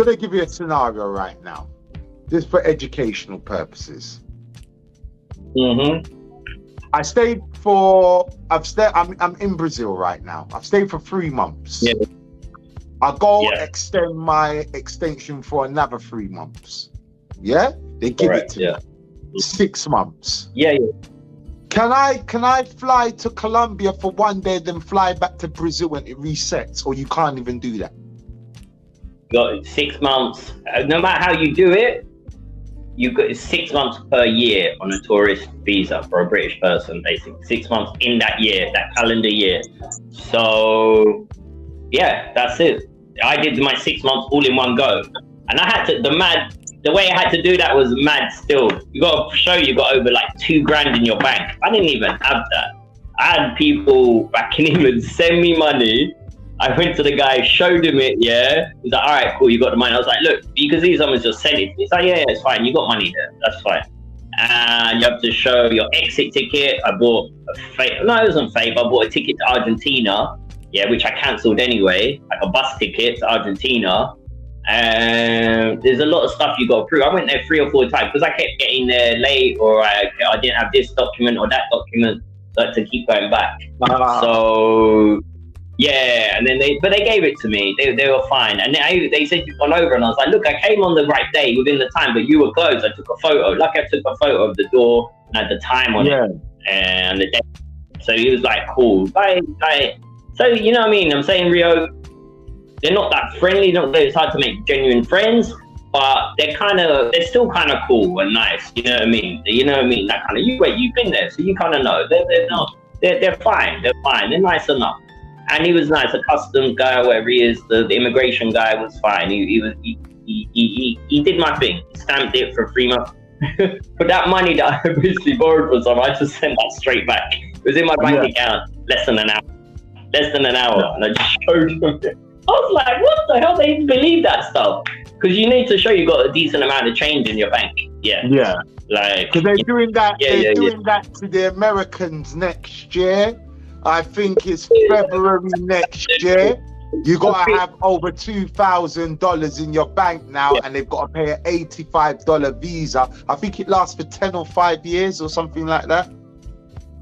gonna give you a scenario right now. This for educational purposes. Mm-hmm. I'm in Brazil right now. I've stayed for 3 months. Yeah. I go extend my extension for another 3 months. Yeah? They give it to me. 6 months. Yeah. Can I fly to Colombia for 1 day, then fly back to Brazil when it resets, or you can't even do that? You got 6 months. No matter how you do it, you've got 6 months per year on a tourist visa for a British person, basically. 6 months in that year, that calendar year. So, yeah, that's it. I did my 6 months all in one go. And I had to, the way I had to do that was mad still. You got to show you got over like $2,000 in your bank. I didn't even have that. I had people back in England send me money. I went to the guy, showed him it, yeah. He's like, all right, cool, you got the money. I was like, look, you can see someone's just sent it. He's like, yeah, it's fine, you got money there, that's fine. And you have to show your exit ticket. I bought it wasn't fake, I bought a ticket to Argentina, yeah, which I cancelled anyway, like a bus ticket to Argentina. And there's a lot of stuff you got to prove. I went there 3 or 4 times because I kept getting there late, or I didn't have this document or that document, so to keep going back. So yeah, and then they gave it to me. They were fine, and they said you've gone over, and I was like, look, I came on the right day within the time, but you were closed. I took a photo. Like I took a photo of the door and had the time on it and the day. So he was like, cool, bye. So you know what I mean? I'm saying Rio, they're not that friendly. It's hard to make genuine friends, but they're still kind of cool and nice. You know what I mean? That kind of you've been there, so you kind of know. They're fine. They're fine. They're nice enough. And he was nice, a customs guy, whatever he is. The immigration guy was fine. He did my thing. Stamped it for 3 months. But that money that I obviously borrowed for some, I just sent that straight back. It was in my bank account less than an hour, and I just showed him. I was like, what the hell? They believe that stuff? Because you need to show you got a decent amount of change in your bank. Yeah. Like, because they're doing that. They're doing that to the Americans next year. I think it's February next year. You got to have over $2,000 in your bank now, and they've got to pay an $85 visa. I think it lasts for 10 or 5 years or something like that.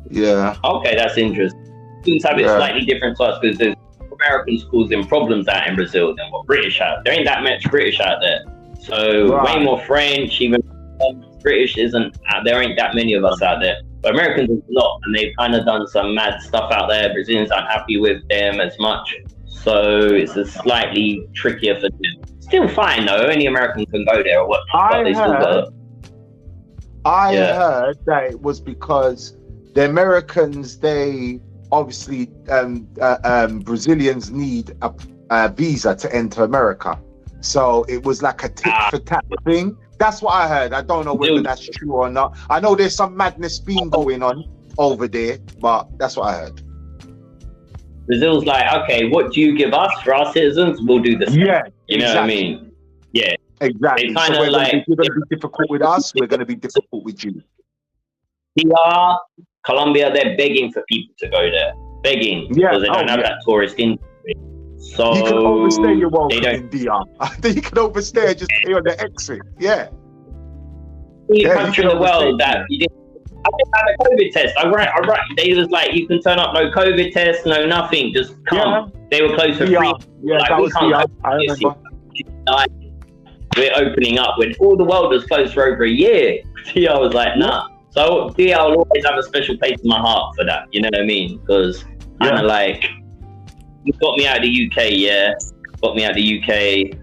Yeah. Okay, that's interesting. Things have it slightly different to us because there's Americans causing problems out in Brazil than what British have. There ain't that much British out there. So way more French, even British isn't, there ain't that many of us out there. But Americans is not, and they've kind of done some mad stuff out there. Brazilians aren't happy with them as much, so it's a slightly trickier for them. Still fine though, any American can go there or what. I heard that it was because the Americans, they obviously, Brazilians need a visa to enter America. So it was like a tit for tat thing. That's what I heard. I don't know whether that's true or not. I know there's some madness being going on over there, but that's what I heard. Brazil's like, okay, what do you give us for our citizens? We'll do the same. Yeah, you know what I mean? Yeah, exactly. So we're going to be difficult with us. We're going to be difficult with you. DR, Colombia, they're begging for people to go there, begging because they don't have that tourist industry. So you can overstay your welcome in DR. You can overstay and just stay on the exit. Yeah. Country in the world that you didn't. I didn't have a COVID test. I write. They was like, you can turn up, no COVID test, no nothing, just come. Yeah. They were closed for free. Yeah, like, that was DR. I remember. We're opening up when all the world was closed for over a year. DR was like, nah. So DR will always have a special place in my heart for that. You know what I mean? Because kind of like. It got me out of the UK, got me out of the UK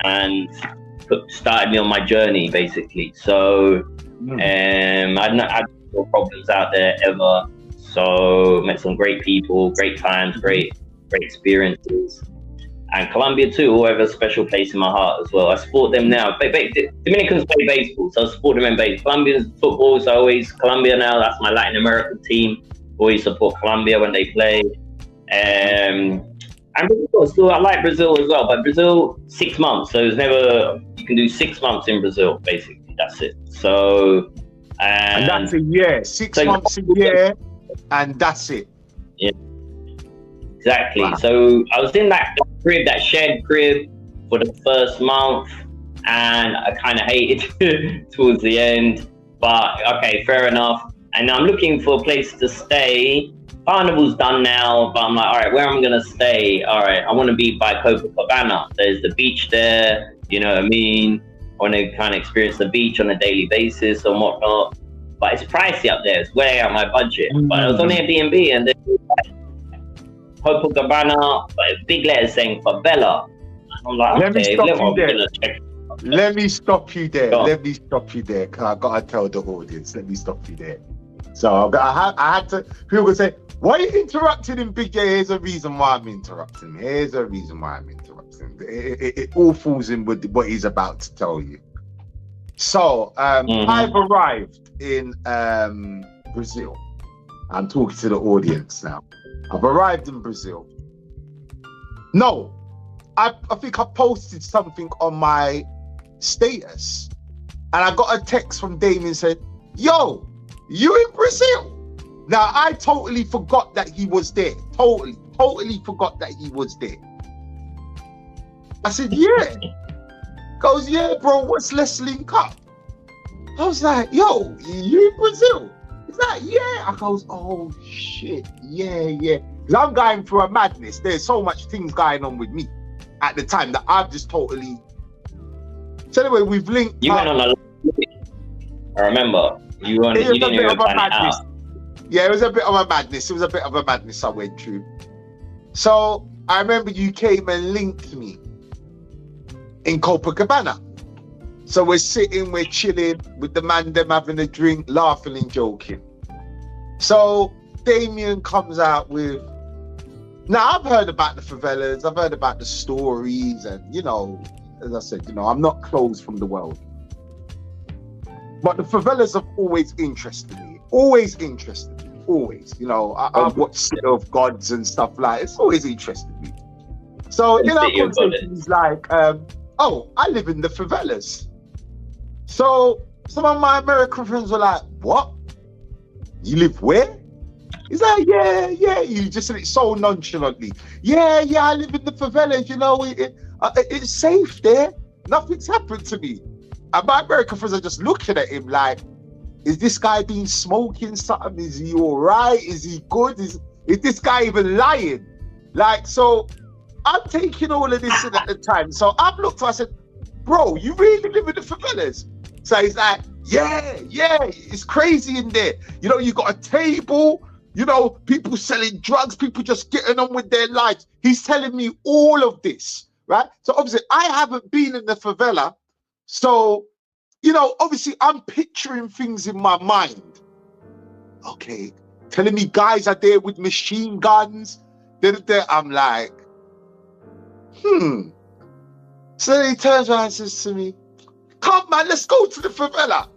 and started me on my journey, basically. So I hadn't had no problems out there ever. So met some great people, great times, great experiences. And Colombia too, all have a special place in my heart as well. I support them now. Dominicans play baseball, so I support them in baseball. Colombians football, so always Colombia now. That's my Latin American team. Always support Colombia when they play. And Brazil, still, I like Brazil as well, but Brazil, 6 months. So it's never, you can do 6 months in Brazil, basically. That's it. So, and that's a year. 6 months a year, and that's it. Yeah, exactly. Wow. So I was in that crib, that shared crib for the first month. and I kind of hated towards the end. But okay, fair enough. And I'm looking for a place to stay. Carnival's done now, but I'm like, all right, where am I gonna stay? All right, I want to be by Copacabana. There's the beach there. You know what I mean? I want to kind of experience the beach on a daily basis and whatnot. But it's pricey up there. It's way out my budget. But it was on Airbnb, and then Copacabana, but big letters saying favela. I'm like, Let me okay, stop you there. check. Let me stop you there. Go on. Let me stop you there. Cause I gotta tell the audience. Let me stop you there. So I had to. People would say, "Why are you interrupting him, Big J?" Here's a reason why I'm interrupting. Here's a reason why I'm interrupting. It all falls in with what he's about to tell you. So I've arrived in Brazil. I'm talking to the audience now. I've arrived in Brazil. No, I think I posted something on my status, and I got a text from Damien saying, "Yo, you in Brazil?" Now I totally forgot that he was there. Totally forgot that he was there. I said, "Yeah." Goes, "Yeah, bro. What's Let's Link Up?" I was like, "Yo, you in Brazil?" He's like, "Yeah." I goes, "Oh shit, yeah." Because I'm going through a madness. There's so much things going on with me at the time that I've just totally. So anyway, we've linked. You went on a. I remember you were on. You didn't even plan it out. Yeah, it was a bit of a madness. It was a bit of a madness I went through. So I remember you came and linked me in Copacabana. So we're sitting, we're chilling with the man, them having a drink, laughing and joking. So Damien comes out with. Now I've heard about the favelas, I've heard about the stories, and you know, as I said, you know, I'm not closed from the world. But the favelas have always interested me. Always. You know, I've watched City of Gods and stuff like it's always interested me. So in our conversation, he's like, "Oh, I live in the favelas." So some of my American friends were like, "What? You live where?" He's like, yeah. You just said it so nonchalantly. Yeah, I live in the favelas. You know, it's safe there. Nothing's happened to me. And my American friends are just looking at him like, is this guy been smoking something? Is he all right? Is he good? Is this guy even lying? Like, so I'm taking all of this in at the time. So I've looked, I said, "Bro, you really live in the favelas?" So he's like, yeah, it's crazy in there. You know, you got a table, you know, people selling drugs, people just getting on with their lives. He's telling me all of this, right? So obviously I haven't been in the favela. So, you know, obviously I'm picturing things in my mind. Okay, telling me guys are there with machine guns. I'm like, So then he turns around and says to me, "Come man, let's go to the favela."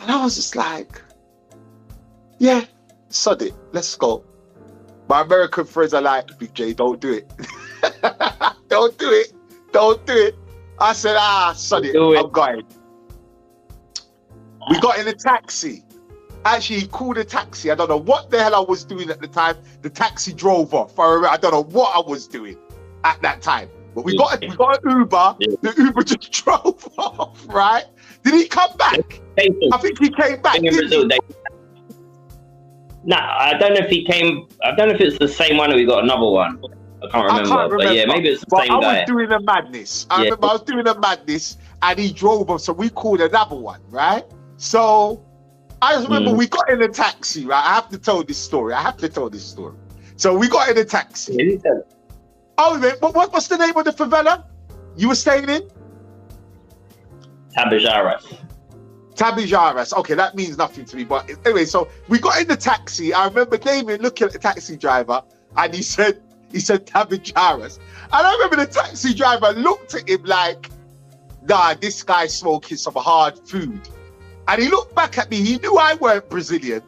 And I was just like, yeah, sod it, let's go. My American friends are like, "Big J, don't do it." Don't do it. I said, sod it, I'm going. We got in a taxi. Actually, he called a taxi. I don't know what the hell I was doing at the time. The taxi drove off. I don't know what I was doing at that time. But we got an Uber. Yeah. The Uber just drove off, right? Did he come back? I think he came back. No, I don't know if he came. I don't know if it's the same one or we got another one. I can't remember. But yeah, maybe it's the same guy. I was doing a madness. I remember I was doing a madness and he drove off. So we called another one, right? So I just remember we got in a taxi, right? I have to tell this story. So we got in a taxi. Yeah, tell it. Oh, what's the name of the favela you were staying in? Tabijaras. Okay, that means nothing to me. But anyway, so we got in the taxi. I remember Damien looking at the taxi driver and he said Tabijaras. And I remember the taxi driver looked at him like, "Nah, this guy's smoking some hard food." And he looked back at me. He knew I weren't Brazilian.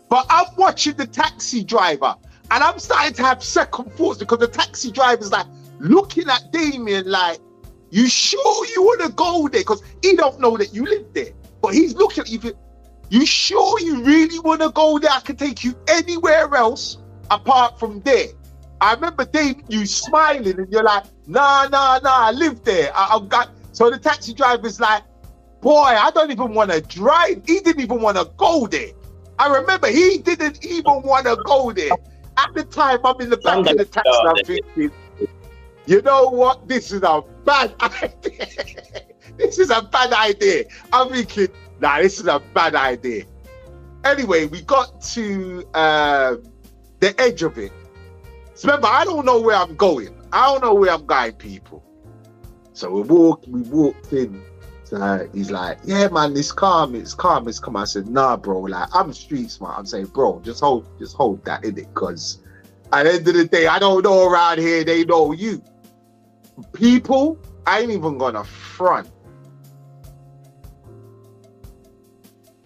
But I'm watching the taxi driver and I'm starting to have second thoughts because the taxi driver's like looking at Damien like, "You sure you want to go there?" Because he don't know that you live there. But he's looking at you. "You sure you really want to go there? I can take you anywhere else apart from there." I remember Dave, you smiling and you're like, nah, I live there. I've got. So the taxi driver's like, boy, I don't even want to drive. He didn't even want to go there. I remember he didn't even want to go there. At the time, I'm in the back of the taxi, I'm thinking, you know what? This is a bad idea. This is a bad idea. I'm thinking, nah, this is a bad idea. Anyway, we got to the edge of it. So remember, I don't know where I'm going. I don't know where I'm going, people. So we walked in. So he's like, yeah, man, it's calm. I said, nah, bro, like, I'm street smart. I'm saying, bro, just hold that in it, because at the end of the day, I don't know around here, they know you. People, I ain't even gonna front.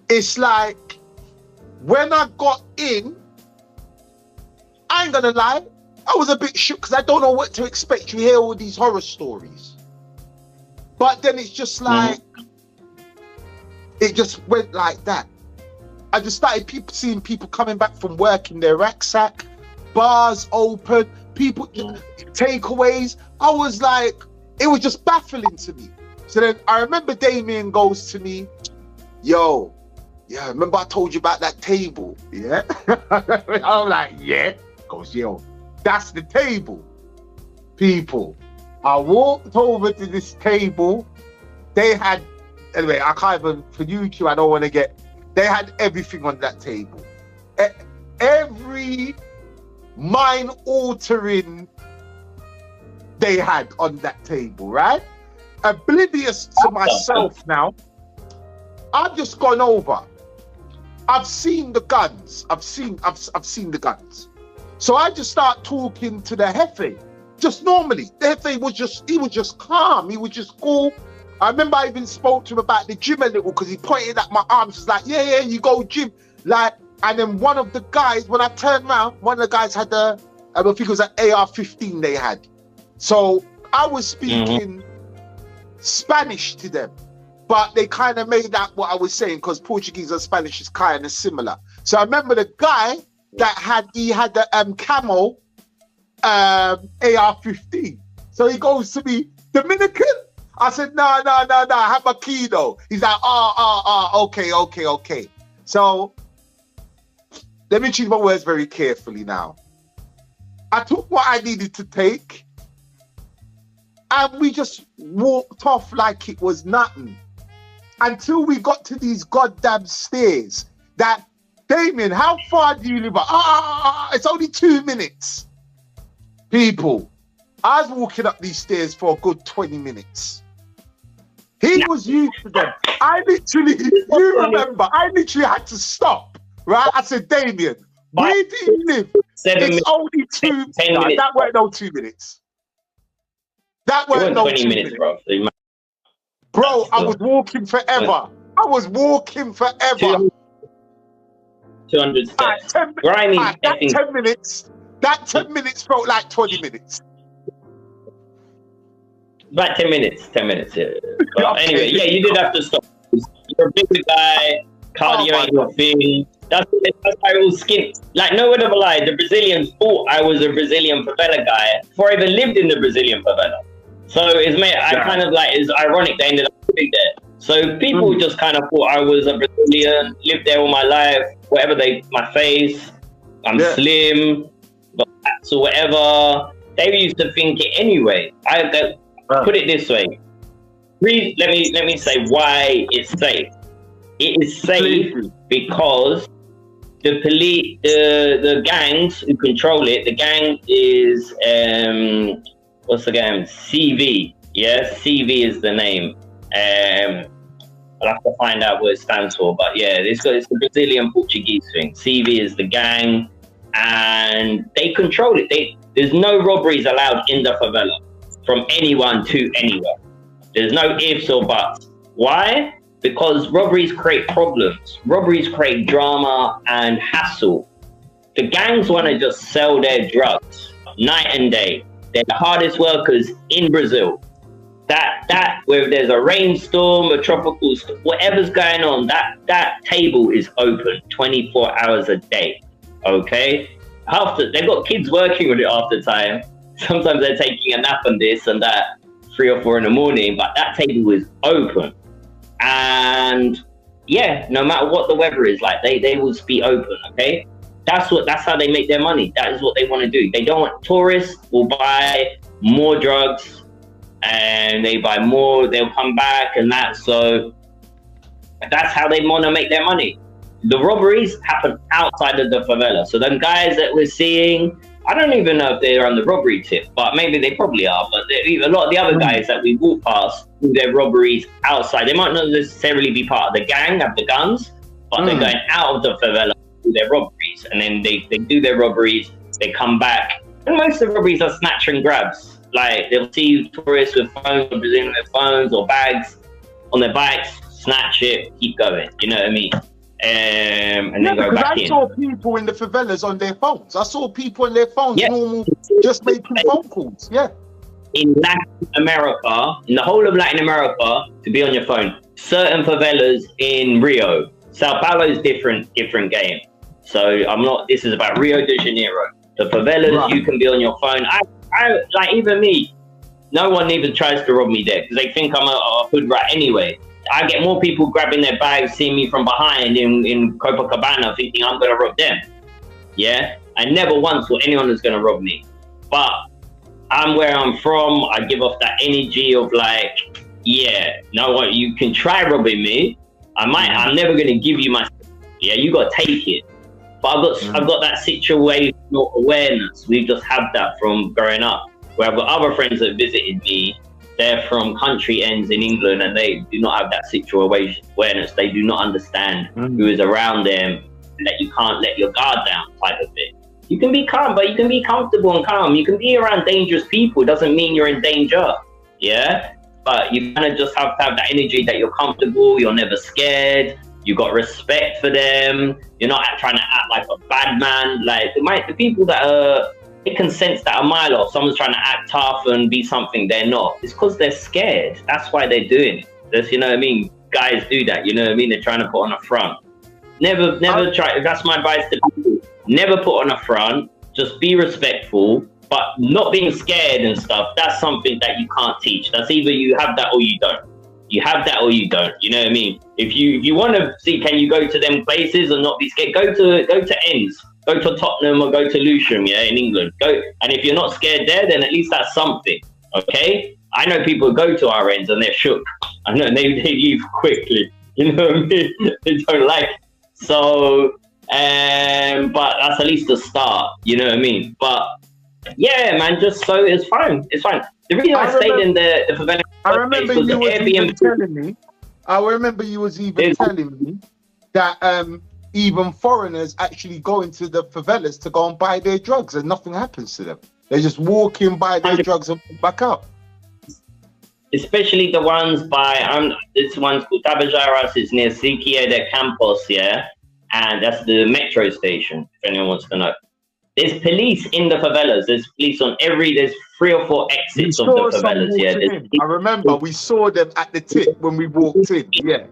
It's like, when I got in, I ain't gonna lie, I was a bit shook because I don't know what to expect. You hear all these horror stories. But then it's just like, it just went like that. I just started seeing people coming back from work in their rucksack, bars open, people, takeaways. I was like, it was just baffling to me. So then I remember Damien goes to me, yo, yeah, remember I told you about that table? Yeah. I'm like, yeah. Goes, yo, that's the table. People. I walked over to this table. They had, anyway, I can't even, for you two, I don't want to get, they had everything on that table. Every mind-altering they had on that table, right? Oblivious to myself now, I've just gone over. I've seen the guns. I've seen the guns. So I just start talking to the Hefe. Just normally, the Hefe he was just calm. He was just cool. I remember I even spoke to him about the gym a little because he pointed at my arms. He's like, yeah, you go gym. Like, and then one of the guys, when I turned around, one of the guys had I think it was an AR-15 they had. So I was speaking Spanish to them, but they kind of made that what I was saying because Portuguese and Spanish is kind of similar. So I remember the guy that had the camo AR-15. So he goes to me, Dominican? I said, no, I have a key though. He's like, okay. So let me choose my words very carefully now. I took what I needed to take and we just walked off like it was nothing until we got to these goddamn stairs that, Damien, how far do you live? It's only 2 minutes. People, I was walking up these stairs for a good 20 minutes. He was used to them. You remember, I literally had to stop, right? I said, Damien, where do you live? It's only 2 minutes. That weren't no 2 minutes. That weren't no 20 minutes, bro. Bro, I was walking forever. 200 steps. That 10 minutes felt like 20 minutes. About 10 minutes, yeah. But anyway, yeah, you did have to stop. You're a bigger guy, cardio ain't your thing. That's why I was skinny. Like, no word of a lie, the Brazilians thought I was a Brazilian favela guy before I even lived in the Brazilian favela. So it's ironic they ended up living there. So people just kind of thought I was a Brazilian, lived there all my life, my face, I'm slim, got tats or whatever. They used to think it anyway. Put it this way. Let me say why it's safe. It is safe because the police, the gangs who control it, the gang is what's the gang? CV. Yeah, CV is the name. I'll have to find out what it stands for, but yeah, it's the Brazilian Portuguese thing. CV is the gang, and they control it. There's no robberies allowed in the favela from anyone to anywhere. There's no ifs or buts. Why? Because robberies create problems. Robberies create drama and hassle. The gangs want to just sell their drugs night and day. They're the hardest workers in Brazil. That whether there's a rainstorm, a tropical storm, whatever's going on, that table is open 24 hours a day. Okay? After they've got kids working with it after time. Sometimes they're taking a nap on this and that, 3 or 4 in the morning, but that table is open. And yeah, no matter what the weather is like, they will be open, okay? That's how they make their money. That is what they want to do. They don't want tourists will buy more drugs and they buy more, they'll come back and that. So that's how they want to make their money. The robberies happen outside of the favela. So them guys that we're seeing, I don't even know if they're on the robbery tip, but maybe they probably are. But a lot of the other guys that we walk past do their robberies outside. They might not necessarily be part of the gang, have the guns, but they're going out of the favela to do their robberies. And then they do their robberies, they come back. And most of the robberies are snatch and grabs. Like they'll see tourists with phones, presumably their phones or bags on their bikes, snatch it, keep going. You know what I mean? And then go back in. I saw people in the favelas on their phones. I saw people on their phones, normal, just making phone calls. Yeah. In Latin America, in the whole of Latin America, to be on your phone. Certain favelas in Rio, Sao Paulo is different game. So this is about Rio de Janeiro. The favelas, you can be on your phone. I like, even me, no one even tries to rob me there because they think I'm a hood rat anyway. I get more people grabbing their bags, seeing me from behind in Copacabana, thinking I'm going to rob them. Yeah? I never once thought anyone was going to rob me. But I'm where I'm from. I give off that energy of like, yeah, no what, you can try robbing me. I'm never going to give you my, yeah, you got to take it. But I've got that situational awareness. We just have that from growing up. Where I've got other friends that visited me. They're from country ends in England and they do not have that situational awareness. They do not understand who is around them, that you can't let your guard down type of thing. You can be calm, but you can be comfortable and calm. You can be around dangerous people. It doesn't mean you're in danger. Yeah? But you kind of just have to have that energy that you're comfortable, you're never scared, you got respect for them, you're not trying to act like a bad man. Like the people that are, they can sense that a mile off, someone's trying to act tough and be something they're not. It's because they're scared. That's why they're doing it. That's, you know what I mean? Guys do that, you know what I mean? They're trying to put on a front. Never try, that's my advice to people. Never put on a front, just be respectful, but not being scared and stuff, that's something that you can't teach. That's either you have that or you don't. You have that or you don't, you know what I mean? If you want to see, can you go to them places and not be scared, go to ends. Go to Tottenham or go to Lewisham, yeah, in England. Go, and if you're not scared there, then at least that's something, okay? I know people who go to our ends and they're shook. I know they leave quickly, you know what I mean? They don't like it. So, but that's at least the start, you know what I mean? But yeah, man, just so it's fine. It's fine. The reason I stayed in the favela, I remember you was even telling me. I remember you was even telling me that even foreigners actually go into the favelas to go and buy their drugs and nothing happens to them. They just walk in, buy their drugs and back up. Especially the ones by, this one's called Tabajaras, it's near Siquia de Campos, yeah? And that's the metro station, if anyone wants to know. There's police in the favelas. There's police on there's 3 or 4 exits of the favelas, yeah? I remember we saw them at the tip when we walked in, yeah.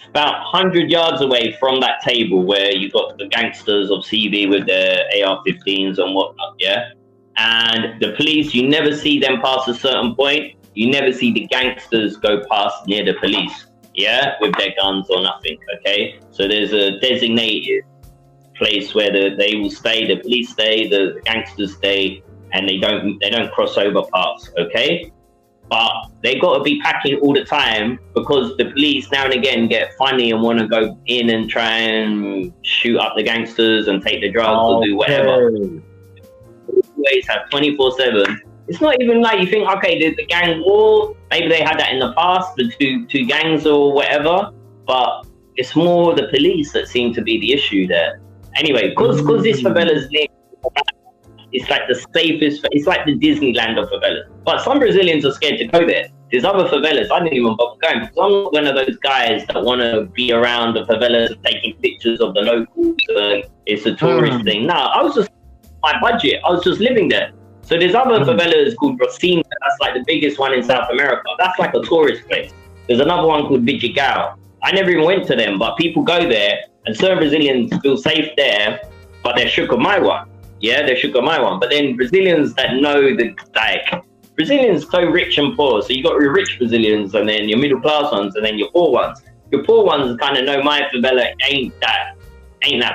About 100 yards away from that table where you got the gangsters of CV with their AR-15s and whatnot, yeah? And the police, you never see them past a certain point. You never see the gangsters go past near the police, yeah? With their guns or nothing, okay? So there's a designated place where they will stay, the police stay, the gangsters stay, and they don't cross over paths, okay? But they got to be packing all the time because the police now and again get funny and want to go in and try and shoot up the gangsters and take the drugs or do whatever. Always have 24/7. It's not even like you think, okay, the gang war, maybe they had that in the past, the two gangs or whatever, but it's more the police that seem to be the issue there. Anyway, because this favela's near, it's like the safest, it's like the Disneyland of favelas. But some Brazilians are scared to go there. There's other favelas, I didn't even bother going because I'm not one of those guys that want to be around the favelas and taking pictures of the locals. It's a tourist thing. No, I was just, my budget, I was just living there. So there's other favelas called Rosina, that's like the biggest one in South America. That's like a tourist place. There's another one called Vidigal. I never even went to them, but people go there and certain Brazilians feel safe there. but they're shook on my one. Yeah, they're shook on my one. But then Brazilians that know Brazilians so rich and poor. So you got your rich Brazilians, and then your middle class ones, and then your poor ones. Your poor ones kind of know my favela ain't that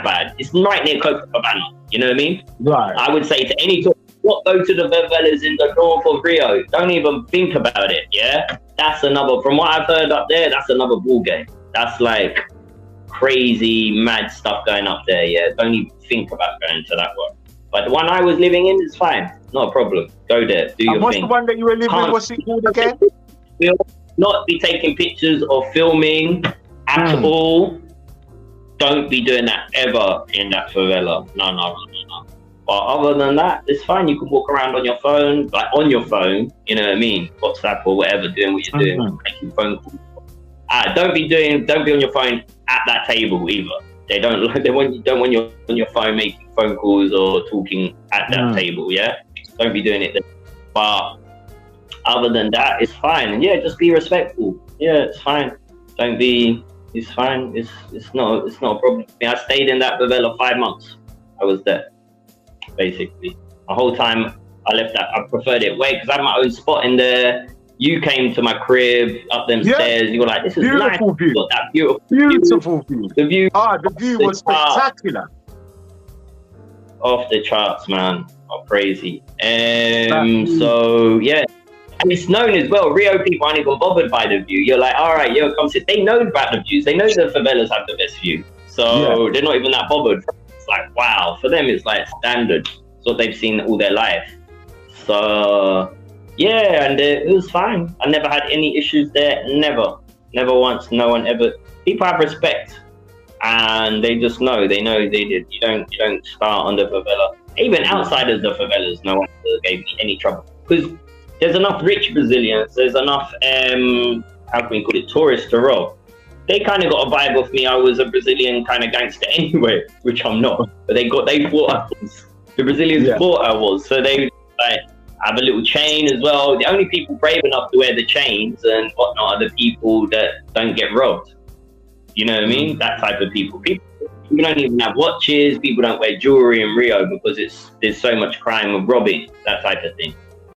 bad. It's right near Copacabana. You know what I mean? Right. I would say to any talk, what go to the favelas in the north of Rio. Don't even think about it. Yeah, that's another. From what I've heard up there, that's another ball game. That's like crazy, mad stuff going up there. Yeah, don't even think about going to that one. But the one I was living in is fine, not a problem. Go there, do your thing. What's the one that you were living in? What's it called again? We'll not be taking pictures or filming at all. Don't be doing that ever in that favela. No. But other than that, it's fine. You can walk around on your phone, you know what I mean? WhatsApp or whatever, doing what you're doing, making phone calls. Don't be on your phone at that table either. They don't want you on your phone making phone calls or talking at that table, yeah? Don't be doing it there. But other than that, it's fine. And yeah, just be respectful. Yeah, it's fine. It's fine. It's not a problem. I mean, I stayed in that favela 5 months. I was there, basically. The whole time I left that, I preferred it way because I had my own spot in there. You came to my crib up them stairs. You were like, "This is beautiful nice." View. Got that beautiful view. The view. The view was spectacular. Off the charts, man. Oh, crazy. So yeah, and it's known as well. Rio people aren't even bothered by the view. You're like, all right, come sit. They know about the views. They know the favelas have the best view. So they're not even that bothered. It's like, wow. For them, it's like standard. It's what they've seen all their life. So. Yeah, and it was fine. I never had any issues there. Never once. No one ever. People have respect, and they just know. They know they did. You don't start on the favela. Even outside of the favelas, no one gave me any trouble because there's enough rich Brazilians. There's enough how can we call it, tourists to rob. They kind of got a vibe of me. I was a Brazilian kind of gangster anyway, which I'm not. But they thought I was. The Brazilians thought I was. So they like. Have a little chain as well. The only people brave enough to wear the chains and whatnot are the people that don't get robbed. You know what I mean? That type of people. People don't even have watches. People don't wear jewelry in Rio because there's so much crime of robbing, that type of thing.